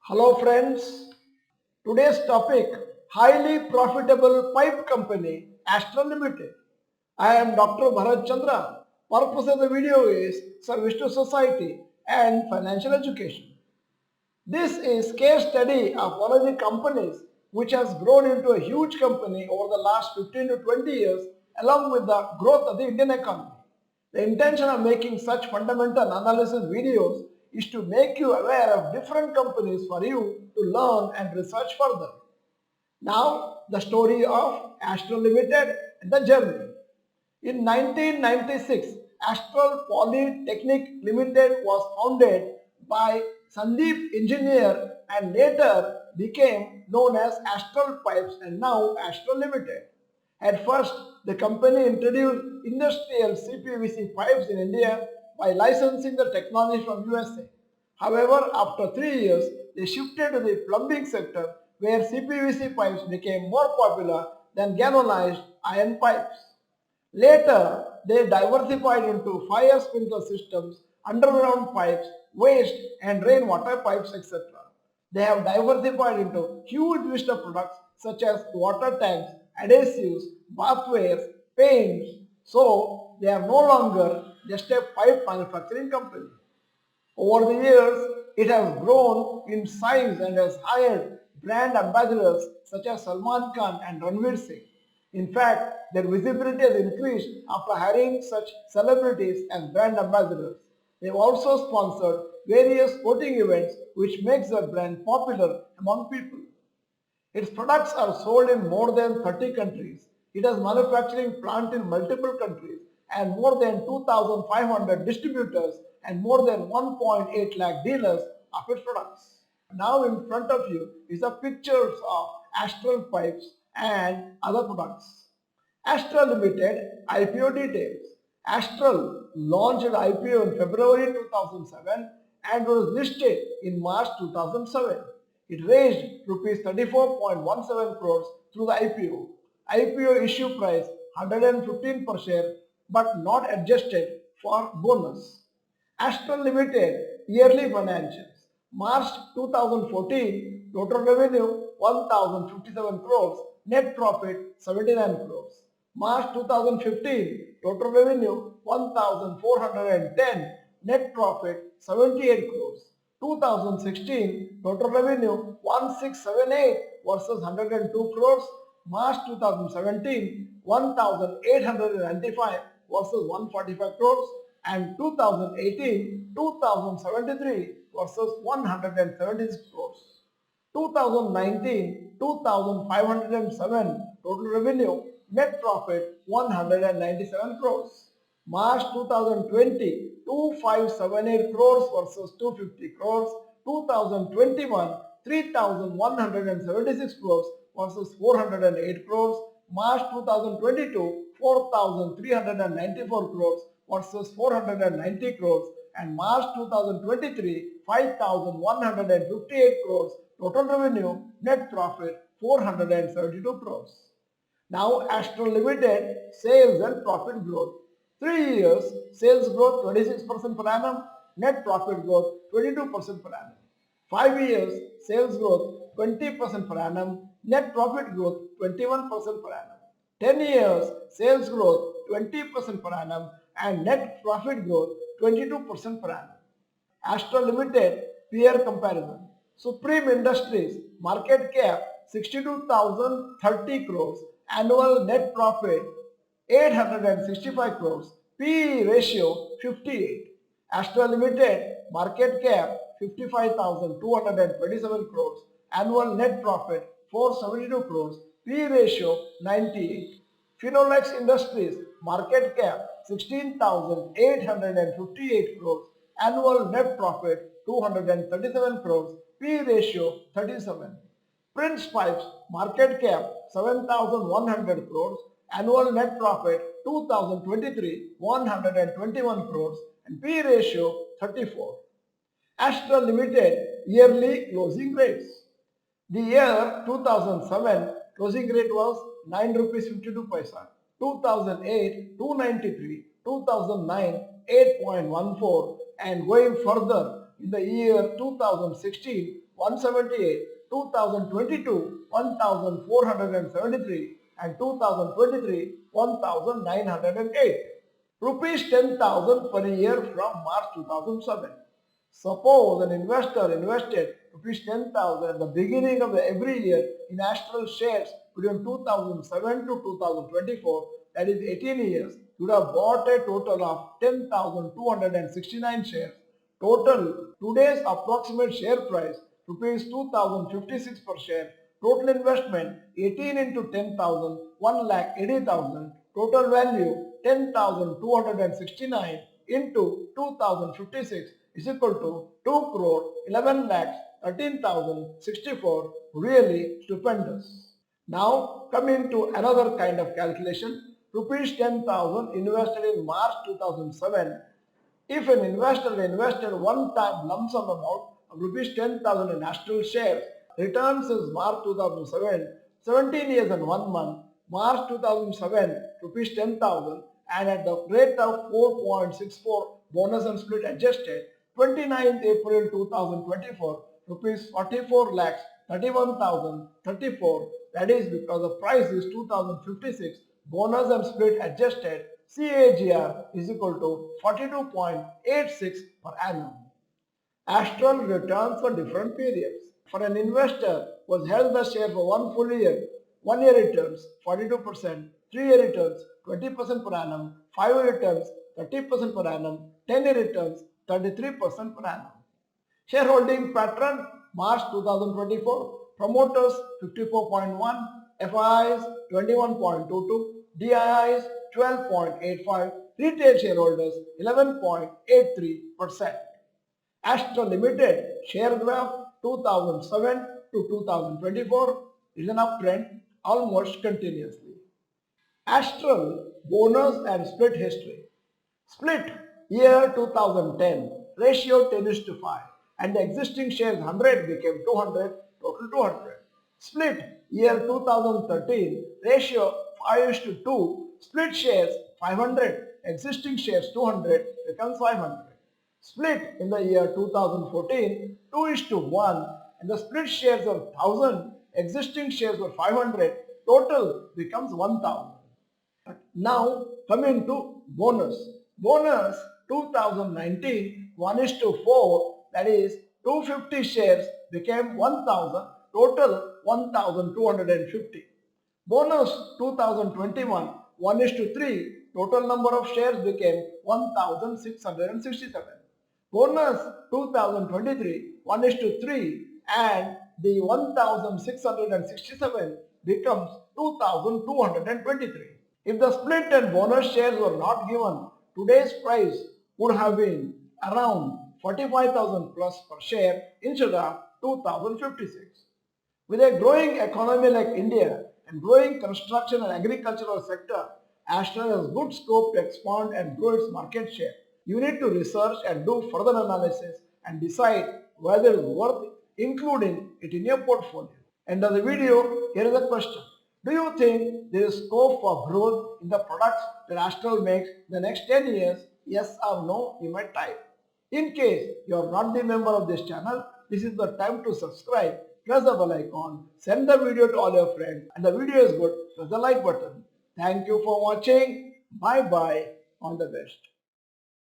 Hello friends, today's topic highly profitable pipe company Astral Limited. I am Dr. Bharath Chandra. Purpose of the video is service to society and financial education. This is case study of one of the companies which has grown into a huge company over the last 15 to 20 years along with the growth of the Indian economy. The intention of making such fundamental analysis videos is to make you aware of different companies for you to learn and research further. Now, the story of Astral Limited and the journey. In 1996, Astral Polytechnic Limited was founded by Sandeep Engineer and later became known as Astral Pipes and now Astral Limited. At first, the company introduced industrial CPVC pipes in India by licensing the technology from USA. However, after 3 years, they shifted to the plumbing sector where CPVC pipes became more popular than galvanized iron pipes. Later, they diversified into fire sprinkler systems, underground pipes, waste and rainwater pipes, etc. They have diversified into huge list of products such as water tanks, adhesives, bathwares, paints. So, they are no longer just a pipe manufacturing company. Over the years, it has grown in size and has hired brand ambassadors such as Salman Khan and Ranveer Singh. In fact, their visibility has increased after hiring such celebrities as brand ambassadors. They have also sponsored various sporting events which makes their brand popular among people. Its products are sold in more than 30 countries. It has manufacturing plant in multiple countries and more than 2,500 distributors and more than 1.8 lakh dealers of its products. Now in front of you is the pictures of Astral pipes and other products. Astral Limited IPO details. Astral launched IPO in February 2007 and was listed in March 2007. It raised rupees 34.17 crores through the IPO. IPO issue price 115 per share but not adjusted for bonus. Astral Limited yearly financials. March 2014 total revenue 1057 crores, net profit 79 crores. March 2015 total revenue 1410, net profit 78 crores. 2016 total revenue 1678 versus 102 crores. March 2017 1895 versus 145 crores and 2018 2073 versus 176 crores. 2019 2507 total revenue, net profit 197 crores. March 2020 2578 crores versus 250 crores. 2021 3176 crores versus 408 crores. March 2022 4394 crores versus 490 crores and March 2023 5158 crores total revenue, net profit 472 crores. Now Astral Limited sales and profit growth. 3 years sales growth 26% per annum, net profit growth 22% per annum. 5 years sales growth 20% per annum, net profit growth 21% per annum. 10 years sales growth 20% per annum and net profit growth 22% per annum. Astral Limited peer comparison. Supreme Industries market cap 62,030 crores, annual net profit 865 crores, PE ratio 58. Astral Limited market cap 55,227 crores, annual net profit 472 crores, PE ratio 98. Phenolics Industries market cap 16,858 crores, annual net profit 237 crores, P ratio 37. Prince Pipes market cap 7,100 crores, annual net profit 2023 121 crores and P ratio 34. Astral Limited yearly closing rates. The year 2007 closing rate was 9 rupees 52 paisa, 2008 293, 2009 8.14 and going further in the year 2016 178, 2022 1473 and 2023 1908. Rupees 10,000 per year from March 2007. Suppose an investor invested rupees 10,000 at the beginning of every year in Astral shares between 2007 to 2024, that is 18 years, you would have bought a total of 10,269 shares. Total today's approximate share price rupees 2056 per share. Total investment 18 into 10,000, 1,80,000. Total value 10,269 into 2056 is equal to 2 crore 11 lakhs 13,064. Really stupendous. Now coming to another kind of calculation. Rupees 10,000 invested in March 2007. If an investor invested one-time lump sum amount of rupees 10,000 in Astral shares, returns is March 2007, 17 years and 1 month, March 2007, rupees 10,000, and at the rate of 4.64 bonus and split adjusted, 29th April 2024, rupees 44 lakhs 31,034, that is because the price is 2056, bonus and split adjusted, CAGR is equal to 42.86 per annum. Astral returns for different periods. For an investor who has held the share for one full year, 1 year returns 42%, 3 year returns 20% per annum, 5 year returns 30% per annum, 10 year returns 33% per annum. Shareholding pattern March 2024, promoters 54.1, FIIs 21.22, DIIs 12.85, retail shareholders 11.83%. Astral Limited share graph 2007 to 2024 is an uptrend almost continuously. Astral bonus and split history. Split year 2010, ratio 10:5, and the existing shares 100 became 200, total 200. Split year 2013, ratio 5:2, split shares 500, existing shares 200 becomes 500. Split in the year 2014, 2:1, and the split shares are 1000, existing shares were 500, total becomes 1000. Now coming to bonus. Bonus 2019, 1:4, that is 250 shares became 1000, total 1250. Bonus 2021, 1:3, total number of shares became 1667. Bonus 2023, 1:3, and the 1667 becomes 2223. If the split and bonus shares were not given, today's price would have been around 45,000 plus per share instead of 2056. With a growing economy like India and growing construction and agricultural sector, Astral has good scope to expand and grow its market share. You need to research and do further analysis and decide whether it is worth including it in your portfolio. End of the video, here is a question. Do you think there is scope for growth in the products that Astral makes in the next 10 years? Yes or no, you might type. In case you are not the member of this channel, this is the time to subscribe, press the bell icon, send the video to all your friends, and the video is good, press the like button. Thank you for watching. Bye bye. All the best.